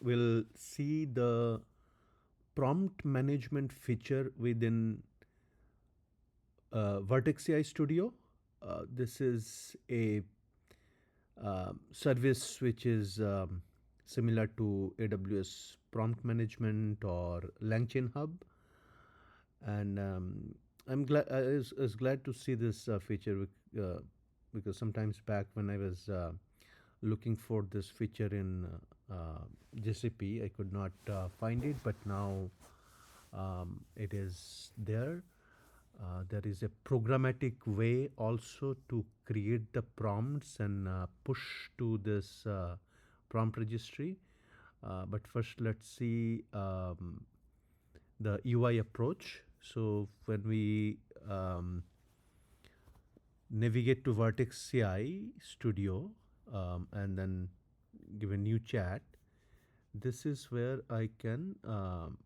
we'll see the prompt management feature within Vertex AI Studio. This is a service which is similar to AWS prompt management or LangChain Hub, and I was glad to see this feature because sometimes back when I was looking for this feature in GCP, I could not find it, but now it is there. There is a programmatic way also to create the prompts and push to this prompt registry. But first, let's see the UI approach. So when we navigate to Vertex AI Studio and then give a new chat, this is where I can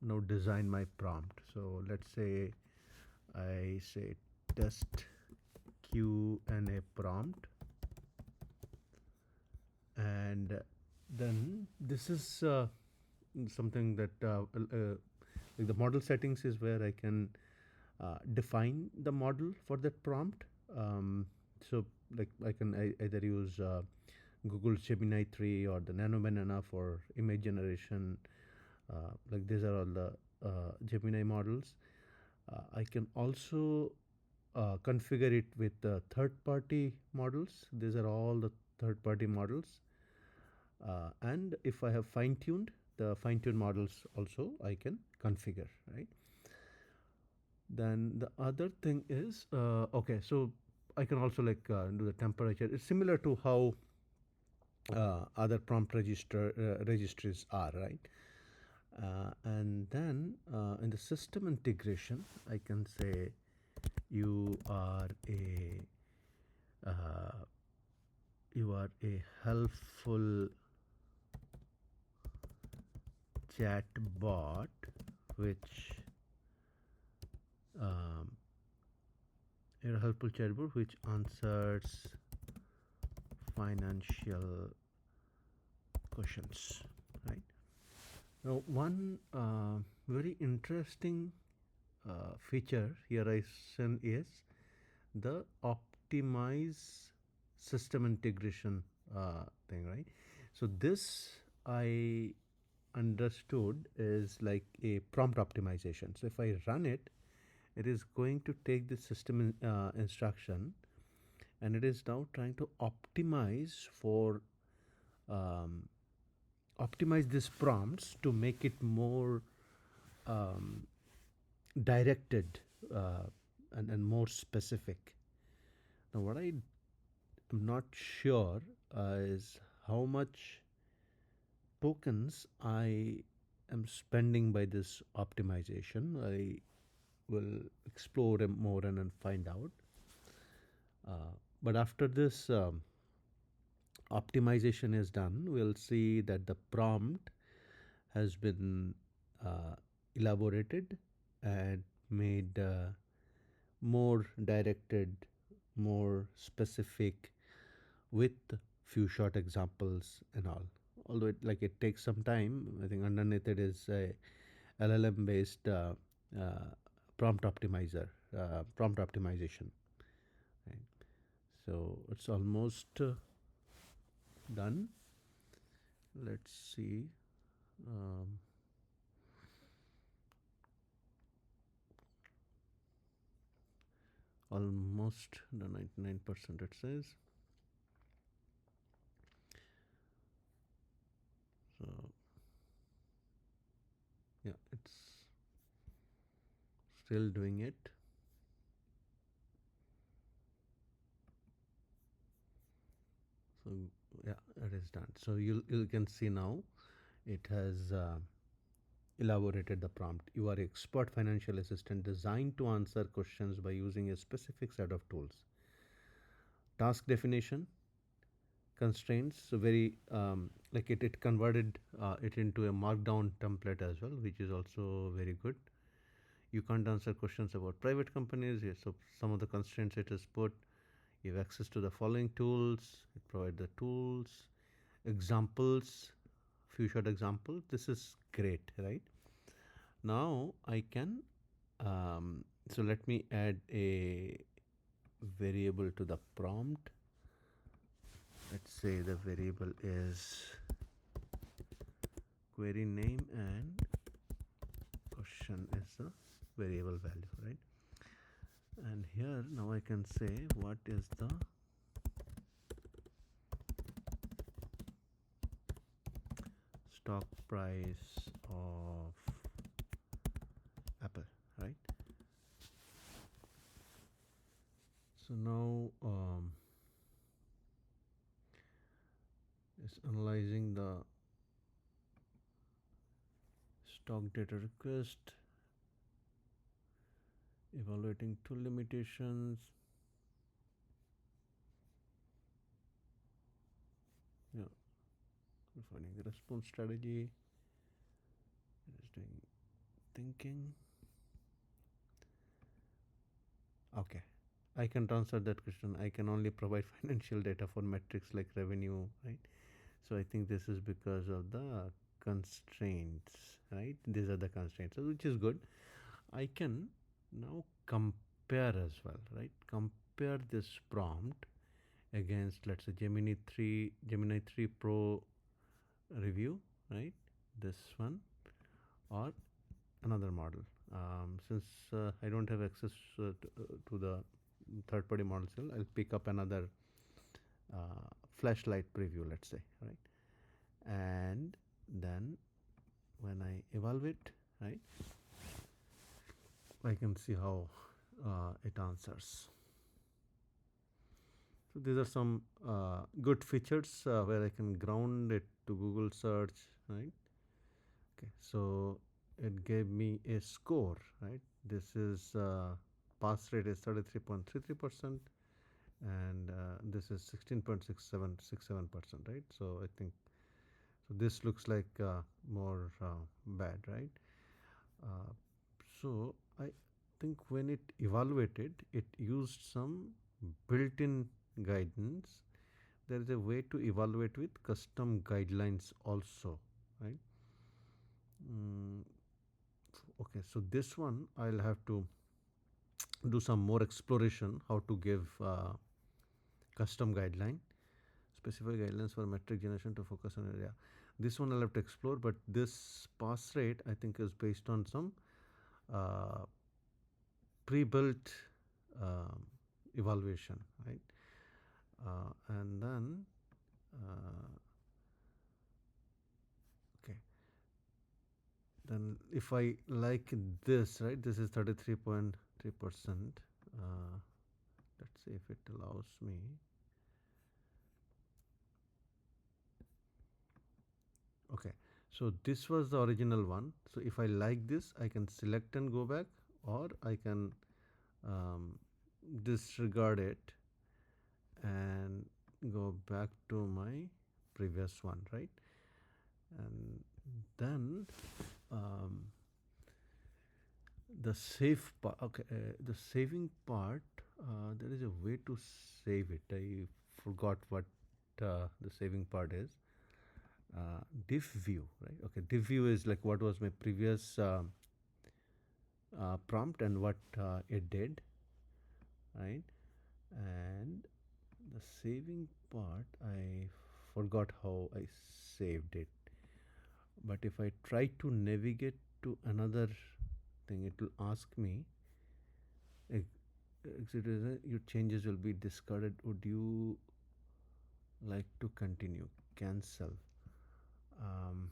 now design my prompt. So let's say I say test Q&A prompt, and then this is something that like the model settings is where I can define the model for that prompt. So like I can either use Google Gemini 3 or the Nano Banana for image generation. Like these are all the Gemini models. I can also configure it with the third-party models. These are all the third-party models. And if I have fine-tuned, the fine-tuned models also I can configure, right? Then the other thing is, okay, so I can also like do the temperature. It's similar to how other prompt registries are, right? And then in the system integration, I can say you are a uh, you are a helpful chat bot which um, a helpful chatbot which answers financial questions, right? Now, one very interesting feature here I send is the optimize system integration thing, right? So this I understood is like a prompt optimization. So if I run it, it is going to take the system instruction, and it is now trying to optimize for um, optimize these prompts to make it more um, directed and more specific. Now, what I am not sure is how much tokens I am spending by this optimization. I will explore more and then find out. But after this optimization is done, we'll see that the prompt has been elaborated and made more directed, more specific, with few short examples and all. Although it takes some time, I think underneath it is a LLM based prompt optimizer, prompt optimization. Right? So it's almost done. Let's see. Um, Almost the 99% it says. So yeah, it's still doing it. So yeah, it is done. So you can see now it has elaborated the prompt. You are an expert financial assistant designed to answer questions by using a specific set of tools. Task definition, constraints, so very like it converted it into a markdown template as well, which is also very good. You can't answer questions about private companies. Yes, so some of the constraints it is put. You have access to the following tools. It provides the tools, examples, few short examples. This is great, right? Now I can, so let me add a variable to the prompt. Let's say the variable is query name and question is the variable value, right? And here now I can say what is the stock price of Apple, right? So now it's analyzing the stock data request, evaluating tool limitations, yeah, refining the response strategy, it is doing thinking. Okay, I can transfer that question. I can only provide financial data for metrics like revenue, right? So I think this is because of the constraints, right? These are the constraints, so which is good. I can now compare as well, right? Compare this prompt against, let's say, Gemini 3 Pro review, right? This one or another model. Since I don't have access to the third party model still, I'll pick up another flashlight preview, let's say, right? And then when I evaluate, right, I can see how it answers. So these are some good features where I can ground it to Google search, right? Okay, so it gave me a score, right? This is pass rate is 33.33%, and this is 16.67%, right? So I think so. This looks like more bad, right? Uh, so I think when it evaluated, it used some built-in guidance. There is a way to evaluate with custom guidelines also, right? Mm, okay, so this one I'll have to do some more exploration how to give custom guideline, specific guidelines for metric generation to focus on area. This one I'll have to explore, but this pass rate I think is based on some uh, pre-built um, evaluation, right? And then okay, then if I like this, right, this is 33.3%. Let's see if it allows me. Okay, so this was the original one. So if I like this, I can select and go back, or I can um, disregard it and go back to my previous one, right? And then the save part, okay, the saving part, there is a way to save it. I forgot what the saving part is. Diff view, right? Okay, diff view is like what was my previous prompt and what it did, right? And the saving part, I forgot how I saved it. But if I try to navigate to another thing, it will ask me, your changes will be discarded. Would you like to continue? Cancel. Um,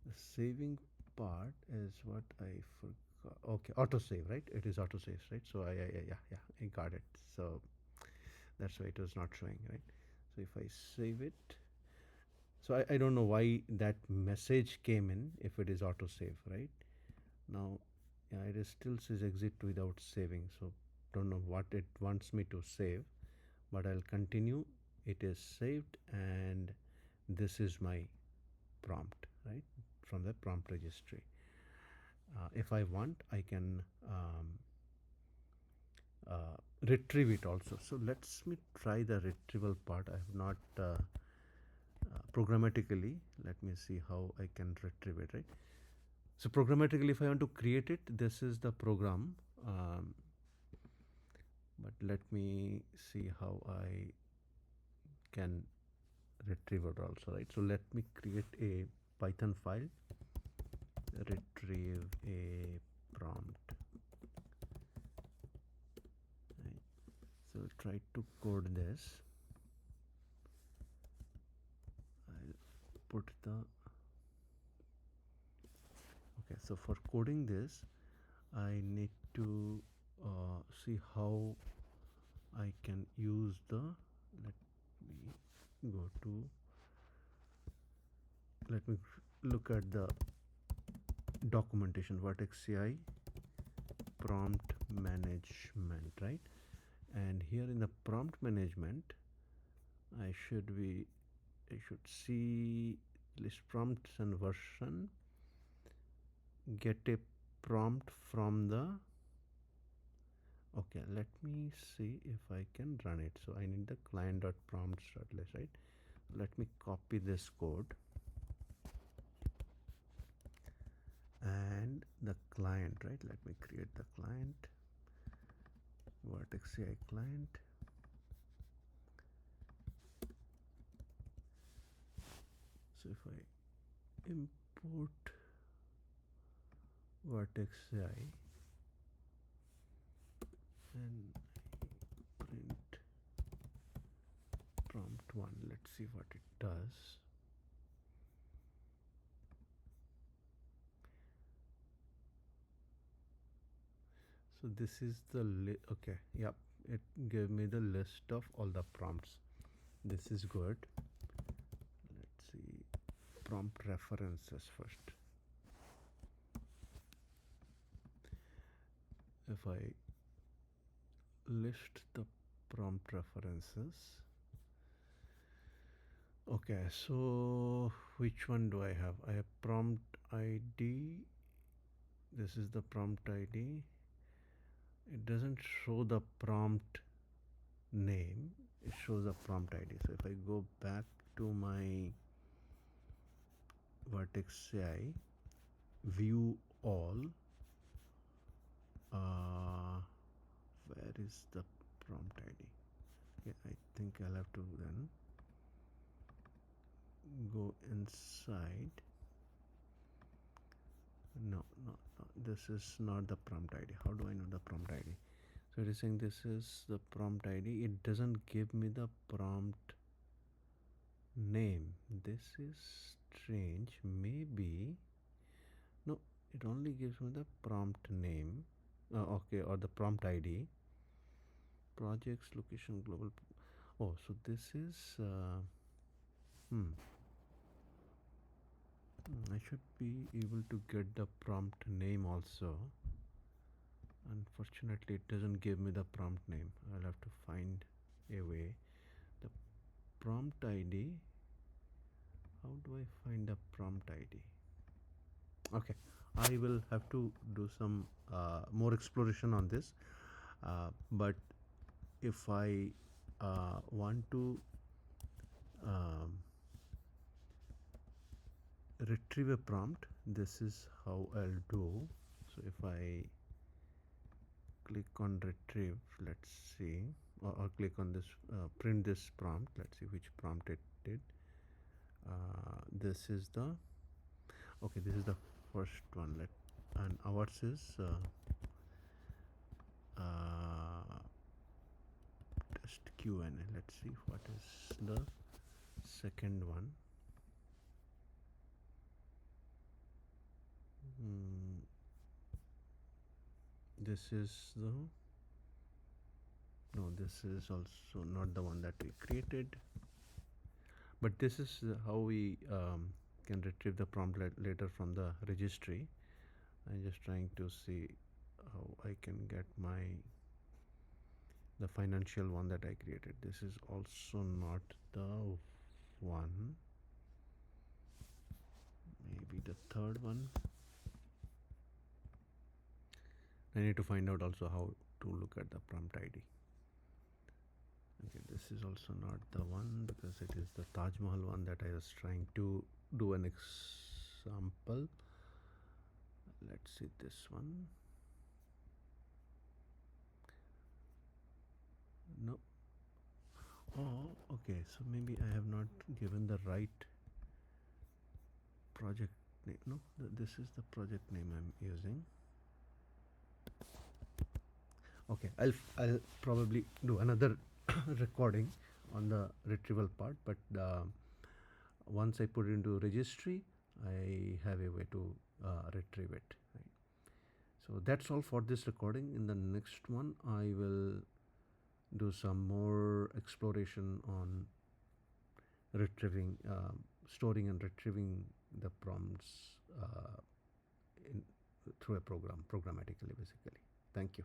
the saving part is what I forgot. Okay, auto save, right? It is auto saves, right? So yeah, I got it. So that's why it was not showing, right? So if I save it, so I don't know why that message came in if it is auto save, right? Now, yeah, it is still says exit without saving. So don't know what it wants me to save, but I'll continue. It is saved, and this is my prompt, right, from the prompt registry. If I want, I can retrieve it also. So let's me try the retrieval part. I have not programmatically. Let me see how I can retrieve it, right? So programmatically, if I want to create it, this is the program. But let me see how I can retrieve it also, right? So let me create a Python file, retrieve a prompt, right? So try to code this. I'll put the, okay, so for coding this, I need to see how I can use the, let me go to, let me look at the documentation, Vertex AI prompt management, right? And here in the prompt management, I should see list prompts and version, get a prompt from the, okay, let me see if I can run it. So I need the client.prompts.list, right? Let me copy this code and the client, right? Let me create the client, Vertex AI client. So if I import Vertex AI and print prompt one, let's see what it does. So this is the okay, yep, it gave me the list of all the prompts. This is good. Let's see prompt references first. If I list the prompt references, okay, so which one do I have? I have prompt ID. This is the prompt ID. It doesn't show the prompt name, it shows the prompt ID. So if I go back to my Vertex AI, view all, where is the prompt ID? Okay, I think I'll have to then go inside. No, this is not the prompt ID. How do I know the prompt ID? So it is saying this is the prompt ID. It doesn't give me the prompt name. This is strange. Maybe, no, it only gives me the prompt name. Okay, or the prompt ID. Projects, location, global. Oh, so this is I should be able to get the prompt name also. Unfortunately, it doesn't give me the prompt name. I'll have to find a way. The prompt ID. How do I find the prompt ID? Okay, I will have to do some more exploration on this. But if I want to retrieve a prompt, this is how I'll do. So if I click on retrieve, let's see, or click on this print this prompt, let's see which prompt it did. This is the, okay, this is the first one. And ours is test Q&A. Let's see what is the second one. This is the, no, this is also not the one that we created, but this is how we can retrieve the prompt later from the registry. I'm just trying to see how I can get the financial one that I created. This is also not the one. Maybe the third one. I need to find out also how to look at the prompt ID. Okay, this is also not the one because it is the Taj Mahal one that I was trying to do an example. Let's see this one. No. Oh, okay. So maybe I have not given the right project name. No, this is the project name I'm using. Okay, I'll probably do another recording on the retrieval part, but once I put it into registry, I have a way to retrieve it. Right? So that's all for this recording. In the next one, I will do some more exploration on retrieving, storing and retrieving the prompts in, through a program, programmatically, basically. Thank you.